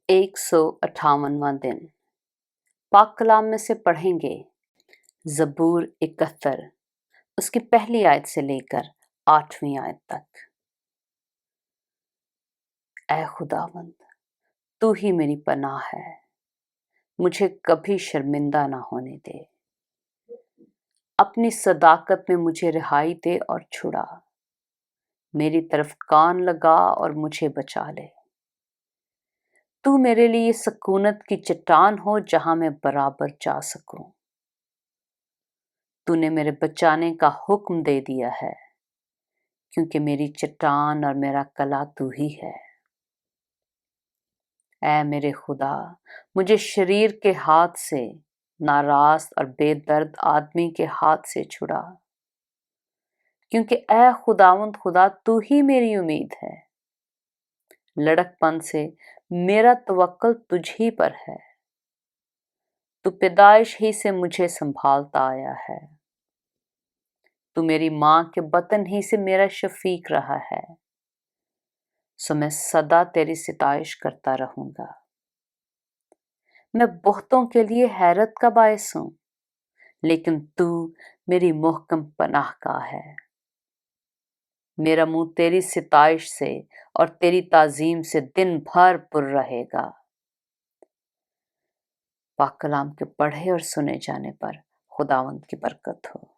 158वां दिन पाक कलाम में से पढ़ेंगे ज़बूर 71 उसकी पहली आयत से लेकर 8वीं आयत तक। ऐ खुदावंद, तू ही मेरी पनाह है, मुझे कभी शर्मिंदा ना होने दे। अपनी सदाकत में मुझे रिहाई दे और छुड़ा, मेरी तरफ कान लगा और मुझे बचा ले। तू मेरे लिए सकूनत की चट्टान हो जहां मैं बराबर जा सकूं। तूने मेरे बचाने का हुक्म दे दिया है, क्योंकि मेरी चट्टान और मेरा कला तू ही है। ऐ मेरे खुदा, मुझे शरीर के हाथ से, नाराज और बेदर्द आदमी के हाथ से छुड़ा, क्योंकि ऐ खुदावंद खुदा तू ही मेरी उम्मीद है। लड़कपन से मेरा तवक्कल तुझ ही पर है। तू पैदाइश ही से मुझे संभालता आया है। तू मेरी माँ के बतन ही से मेरा शफीक रहा है। सो मैं सदा तेरी सिताइश करता रहूंगा। मैं बहुतों के लिए हैरत का बायस हूं, लेकिन तू मेरी मुहकम पनाह का है। मेरा मुंह तेरी सिताइश से और तेरी ताजीम से दिन भर पुर रहेगा। पाक कलाम के पढ़े और सुने जाने पर खुदावंद की बरकत हो।